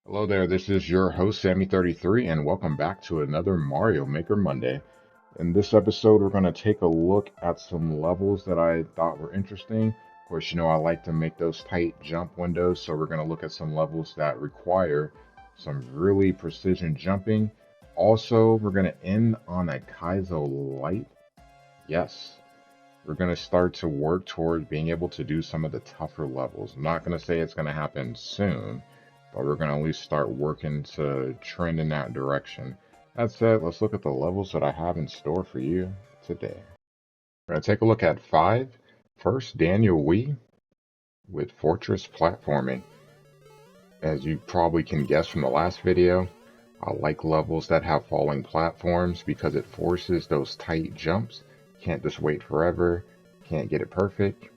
Hello there, this is your host Sammy33 and welcome back to another Mario Maker Monday. In this episode we're going to take a look at some levels that I thought were interesting. Of course, I like to make those tight jump windows, so we're going to look at some levels that require some really precision jumping. Also, we're going to end on a kaizo lite. Yes, we're going to start to work towards being able to do some of the tougher levels. I'm not going to say it's going to happen soon, but we're going to at least start working to trend in that direction. That said, let's look at the levels that I have in store for you today. We're going to take a look at 5. First, Daniel Wee with Fortress Platforming. As you probably can guess from the last video, I like levels that have falling platforms because it forces those tight jumps. Can't just wait forever, can't get it perfect.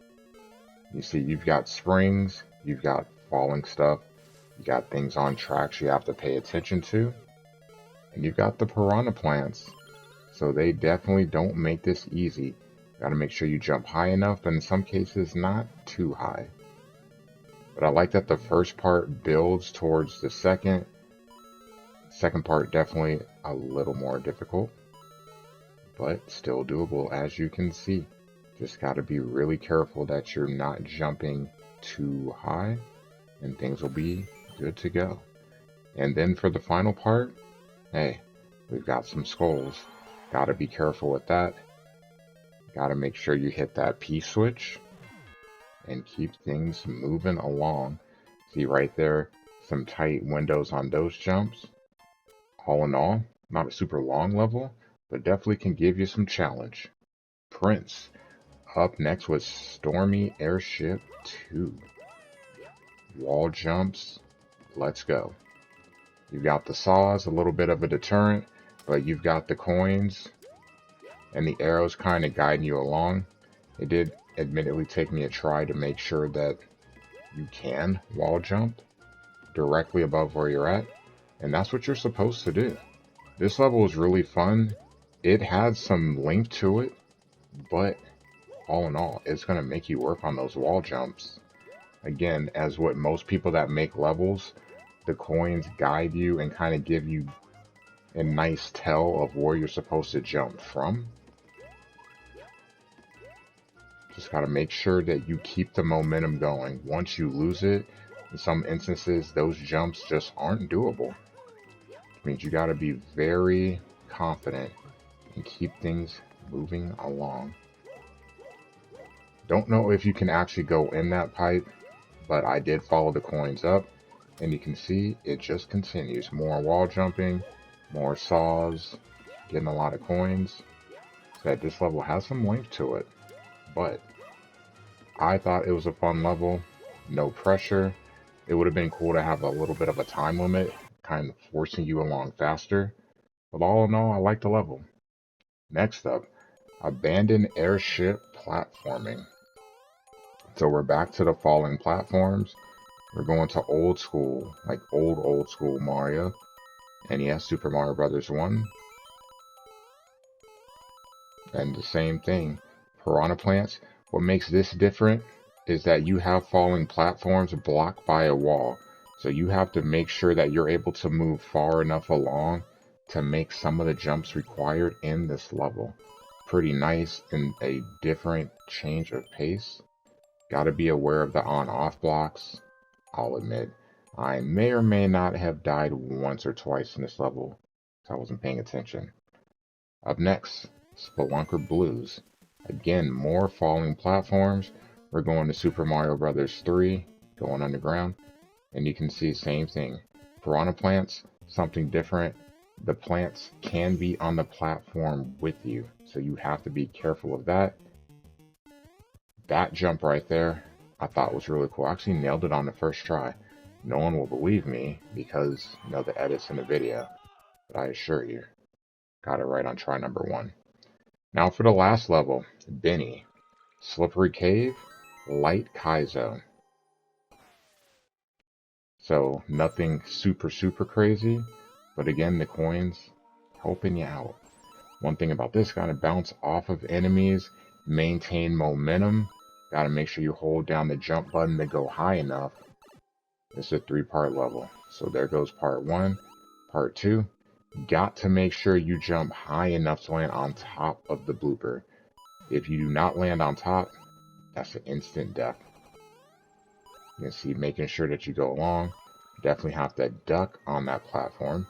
You see, you've got springs, you've got falling stuff, you got things on tracks you have to pay attention to, and you've got the piranha plants. So they definitely don't make this easy. Got to make sure you jump high enough, and in some cases not too high. But I like that the first part builds towards the second. Second part definitely a little more difficult, but still doable as you can see. Just got to be really careful that you're not jumping too high, and things will be good to go. And then for the final part, hey, we've got some skulls. Got to be careful with that. Got to make sure you hit that P switch and keep things moving along. See right there, some tight windows on those jumps. All in all, not a super long level, but definitely can give you some challenge. Prince, up next with Stormy Airship 2. Wall jumps, let's go. You've got the saws, a little bit of a deterrent, but you've got the coins and the arrows kind of guiding you along. It did admittedly take me a try to make sure that you can wall jump directly above where you're at, and that's what you're supposed to do. This level is really fun. It has some length to it, but all in all, it's going to make you work on those wall jumps. Again, as what most people that make levels, the coins guide you and kind of give you a nice tell of where you're supposed to jump from. Just got to make sure that you keep the momentum going. Once you lose it, in some instances, those jumps just aren't doable. It means you got to be very confident and keep things moving along. Don't know if you can actually go in that pipe, but I did follow the coins up, and you can see it just continues. More wall jumping, more saws, getting a lot of coins. So that this level has some length to it, but I thought it was a fun level, no pressure. It would have been cool to have a little bit of a time limit, kind of forcing you along faster. But all in all, I like the level. Next up, Abandoned Airship Platforming. So we're back to the falling platforms. We're going to old school, like old school Mario. NES Super Mario Brothers 1. And the same thing, piranha plants. What makes this different is that you have falling platforms blocked by a wall. So you have to make sure that you're able to move far enough along to make some of the jumps required in this level. Pretty nice and a different change of pace. Got to be aware of the on-off blocks. I'll admit, I may or may not have died once or twice in this level, so I wasn't paying attention. Up next, Spelunker Blues. Again, more falling platforms. We're going to Super Mario Brothers 3, going underground, and you can see same thing. Piranha plants, something different. The plants can be on the platform with you, so you have to be careful of that. That jump right there, I thought was really cool. I actually nailed it on the first try. No one will believe me because, the edits in the video, but I assure you, got it right on try number 1. Now for the last level, Benny. Slippery Cave, Light Kaizo. So nothing super crazy, but again, the coins helping you out. One thing about this, gotta bounce off of enemies, maintain momentum. Gotta make sure you hold down the jump button to go high enough. It's a 3-part level. So there goes part 1. Part 2, got to make sure you jump high enough to land on top of the blooper. If you do not land on top, that's an instant death. You can see making sure that you go along. Definitely have to duck on that platform.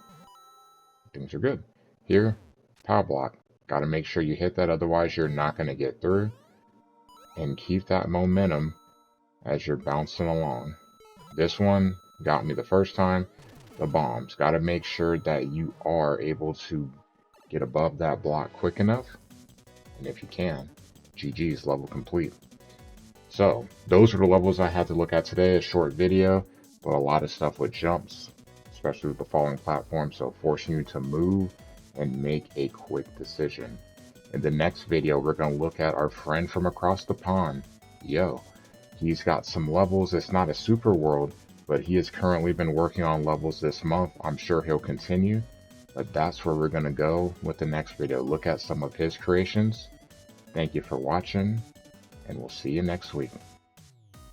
Things are good. Here, power block. Got to make sure you hit that, otherwise you're not going to get through. And keep that momentum as you're bouncing along. This one got me the first time. The bombs. Got to make sure that you are able to get above that block quick enough. And if you can, GG's, level complete. So, those are the levels I had to look at today. A short video, but a lot of stuff with jumps, especially with the falling platform, so forcing you to move and make a quick decision. In the next video, we're going to look at our friend from across the pond. Yo, he's got some levels. It's not a super world, but he has currently been working on levels this month. I'm sure he'll continue, but that's where we're going to go with the next video. Look at some of his creations. Thank you for watching, and we'll see you next week.